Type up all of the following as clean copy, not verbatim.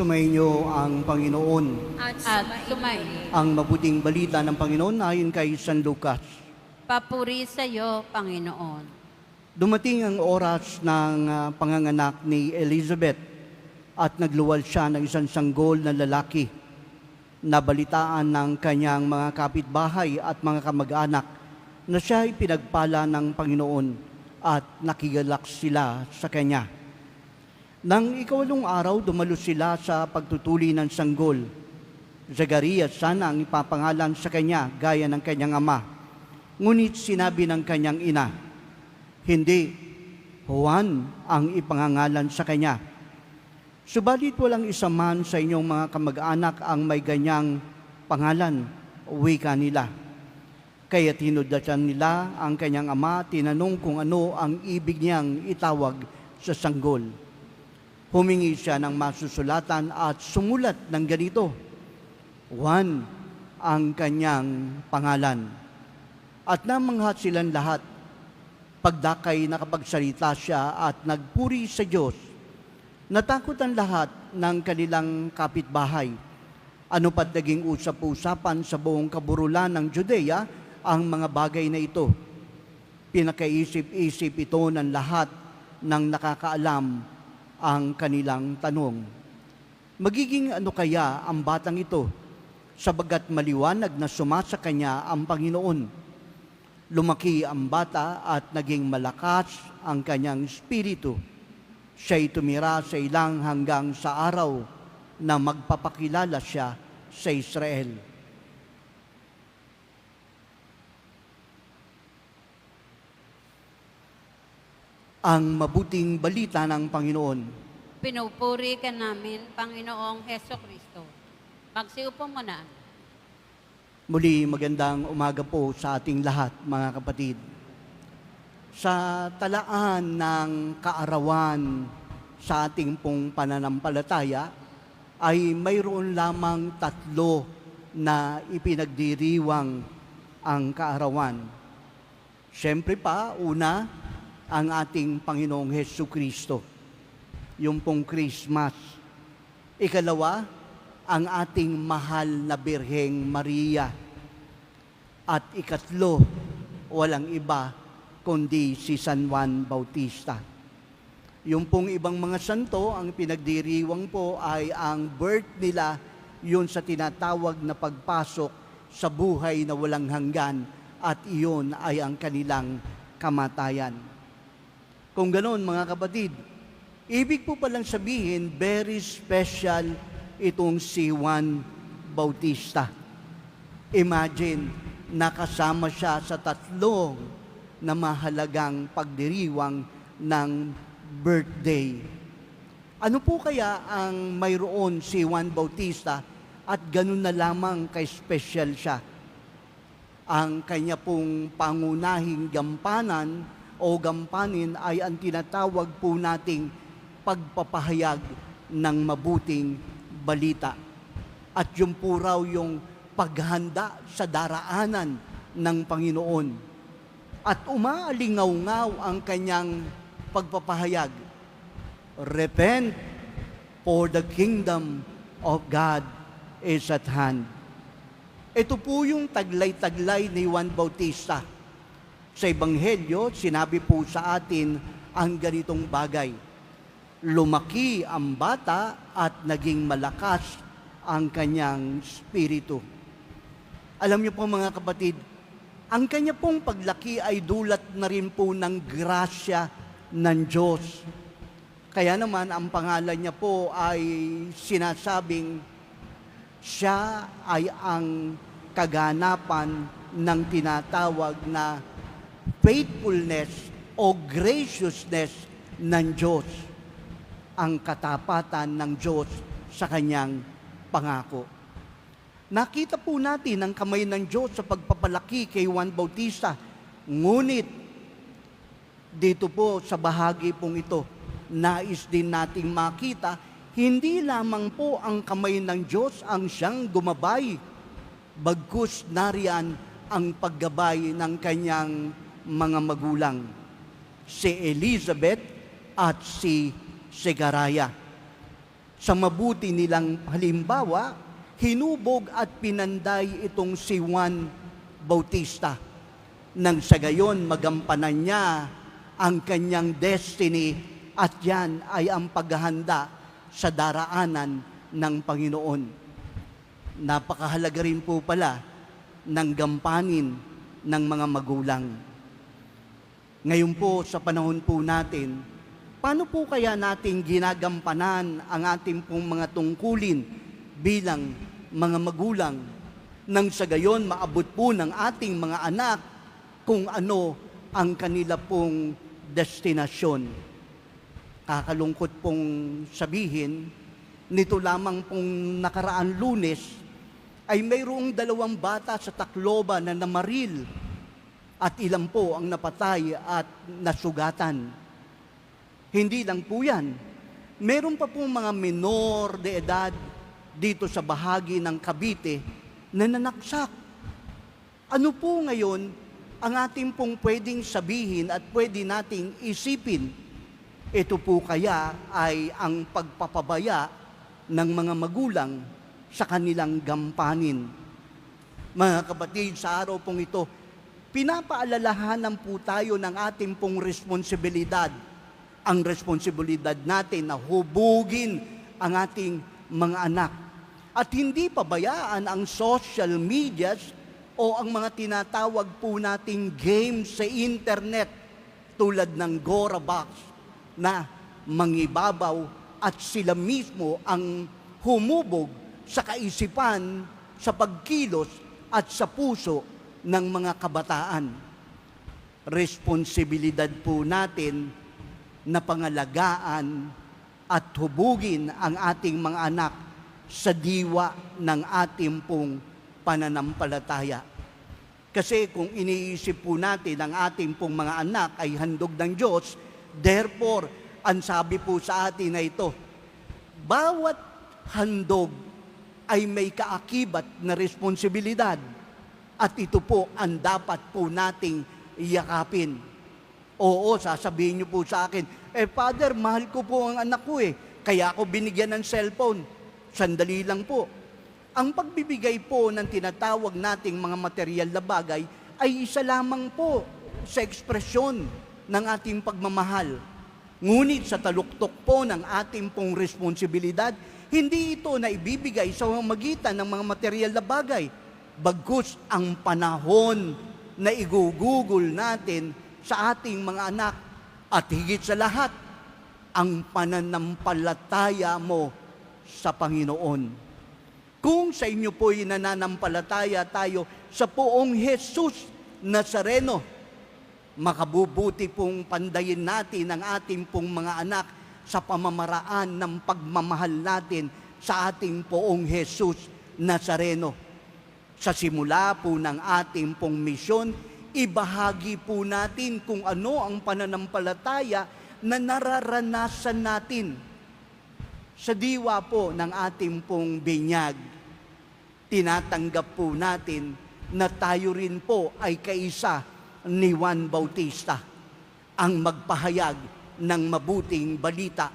Sumainyo ang Panginoon. At sumainyo. Ang mabuting balita ng Panginoon ayon kay San Lucas. Papuri sa iyo, Panginoon. Dumating ang oras ng panganganak ni Elizabeth at nagluwal siya ng isang sanggol na lalaki. Nabalitaan ng kanyang mga kapitbahay at mga kamag-anak na siya ay pinagpala ng Panginoon at nakigalak sila sa kanya. Nang ikawalong araw, dumalo sila sa pagtutuli ng sanggol. Zacarias sana ang ipapangalan sa kanya gaya ng kanyang ama. Ngunit sinabi ng kanyang ina, hindi, Juan ang ipangangalan sa kanya. Subalit walang isa man sa inyong mga kamag-anak ang may ganyang pangalan, wika nila. Kaya tinudatan nila ang kanyang ama, tinanong kung ano ang ibig niyang itawag sa sanggol. Humingi siya ng masusulatan at sumulat ng ganito, Juan ang kanyang pangalan. At namangha silang lahat. Pagdakay nakapagsalita siya at nagpuri sa Diyos. Natakot ang lahat ng kanilang kapitbahay. Ano pat naging usap-usapan sa buong kaburulan ng Judea ang mga bagay na ito. Pinakaisip-isip ito ng lahat ng nakakaalam ang kanilang tanong. Magiging ano kaya ang batang ito, sabagat maliwanag na sumasa kanya ang Panginoon. Lumaki ang bata at naging malakas ang kanyang espiritu. Siya'y tumira sa ilang hanggang sa araw na magpapakilala siya sa Israel. Ang mabuting balita ng Panginoon. Pinupuri ka namin, Panginoong Heso Kristo. Magsiupo muna. Muli magandang umaga po sa ating lahat, mga kapatid. Sa talaan ng kaarawan sa ating pong pananampalataya, ay mayroon lamang 3 na ipinagdiriwang ang kaarawan. Siyempre pa, una, ang ating Panginoong Hesu Kristo, yung pong Christmas. Ikalawa, ang ating mahal na Birheng Maria. At ikatlo, walang iba kundi si San Juan Bautista. Yung pong ibang mga santo, ang pinagdiriwang po ay ang birth nila, yun sa tinatawag na pagpasok sa buhay na walang hanggan, at iyon ay ang kanilang kamatayan. Kung ganoon, mga kapatid, ibig po palang sabihin, very special itong si Juan Bautista. Imagine, nakasama siya sa 3 na mahalagang pagdiriwang ng birthday. Ano po kaya ang mayroon si Juan Bautista at ganun na lamang ka-special siya? Ang kanya pong pangunahing gampanan o gampanin ay ang tinatawag po nating pagpapahayag ng mabuting balita. At yung po raw yung paghanda sa daraanan ng Panginoon. At umaalingaw-ngaw ang kanyang pagpapahayag. Repent, for the kingdom of God is at hand. Ito po yung taglay-taglay ni Juan Bautista. Sa Ebanghelyo, sinabi po sa atin ang ganitong bagay. Lumaki ang bata at naging malakas ang kanyang espiritu. Alam niyo po, mga kapatid, ang kanya pong paglaki ay dulat na rin po ng grasya ng Diyos. Kaya naman ang pangalan niya po ay sinasabing siya ay ang kaganapan ng tinatawag na faithfulness o graciousness ng Diyos, ang katapatan ng Diyos sa kanyang pangako. Nakita po natin ang kamay ng Diyos sa pagpapalaki kay Juan Bautista. Ngunit, dito po sa bahagi pong ito, nais din nating makita, hindi lamang po ang kamay ng Diyos ang siyang gumabay, bagkus nariyan ang paggabay ng kanyang mga magulang, si Elizabeth at si Zechariah. Sa mabuti nilang halimbawa, hinubog at pinanday itong si Juan Bautista. Nang sa gayon magampanan niya ang kanyang destiny at yan ay ang paghahanda sa daraanan ng Panginoon. Napakahalaga rin po pala ng gampanin ng mga magulang. Ngayon po sa panahon po natin, paano po kaya natin ginagampanan ang ating pong mga tungkulin bilang mga magulang nang sa gayon maabot po ng ating mga anak kung ano ang kanila pong destinasyon. Kakalungkot pong sabihin, nito lamang pong nakaraan Lunes ay mayroong 2 bata sa Tacloban na namaril at ilan po ang napatay at nasugatan. Hindi lang po yan. Meron pa pong mga menor de edad dito sa bahagi ng Cavite na nanaksak. Ano po ngayon ang ating pong pwedeng sabihin at pwede nating isipin? Ito po kaya ay ang pagpapabaya ng mga magulang sa kanilang gampanin. Mga kapatid, sa araw pong ito, pinapaalalahanan po tayo ng ating pong responsibilidad. Ang responsibilidad natin na hubugin ang ating mga anak. At hindi pabayaan ang social medias o ang mga tinatawag po nating games sa internet tulad ng Gora Box na mangibabaw at sila mismo ang humubog sa kaisipan, sa pagkilos at sa puso ng mga kabataan. Responsibilidad po natin na pangalagaan at hubugin ang ating mga anak sa diwa ng ating pong pananampalataya. Kasi kung iniisip po natin ang ating pong mga anak ay handog ng Diyos, therefore, ang sabi po sa atin na ito, bawat handog ay may kaakibat na responsibilidad at ito po ang dapat po nating yakapin. Oo, sasabihin niyo po sa akin, Father, mahal ko po ang anak ko kaya ako binigyan ng cellphone. Sandali lang po. Ang pagbibigay po ng tinatawag nating mga material na bagay ay isa lamang po sa ekspresyon ng ating pagmamahal. Ngunit sa taluktok po ng ating pong responsibilidad, hindi ito na ibibigay sa magitan ng mga material na bagay. Bagkus ang panahon na igugugol natin sa ating mga anak at higit sa lahat, ang pananampalataya mo sa Panginoon. Kung sa inyo po'y nananampalataya tayo sa poong Jesus Nazareno, makabubuti pong pandayin natin ang ating pong mga anak sa pamamaraan ng pagmamahal natin sa ating poong Jesus Nazareno. Sa simula po ng ating pong misyon, ibahagi po natin kung ano ang pananampalataya na nararanasan natin. Sa diwa po ng ating pong binyag, tinatanggap po natin na tayo rin po ay kaisa ni Juan Bautista, ang magpahayag ng mabuting balita.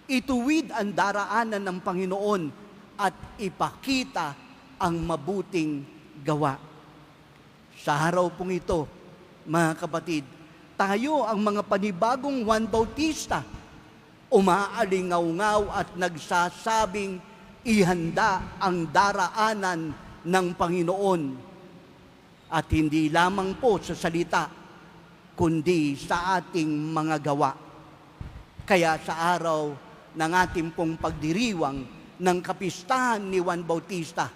Ituwid ang daraanan ng Panginoon at ipakita ang mabuting gawa. Sa araw pong ito, mga kapatid, tayo ang mga panibagong Juan Bautista, umaalingaw-ngaw at nagsasabing ihanda ang daraanan ng Panginoon. At hindi lamang po sa salita, kundi sa ating mga gawa. Kaya sa araw ng ating pong pagdiriwang ng kapistahan ni Juan Bautista,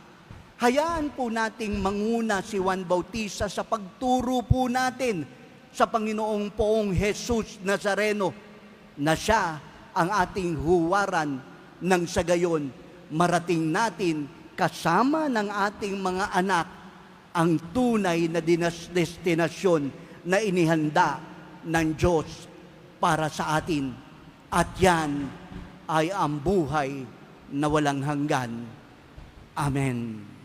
hayaan po nating manguna si Juan Bautista sa pagturo po natin sa Panginoong poong Jesus Nazareno na siya ang ating huwaran ng sa gayon marating natin kasama ng ating mga anak ang tunay na destinasyon na inihanda ng Diyos para sa atin. At yan ay ang buhay na walang hanggan. Amen.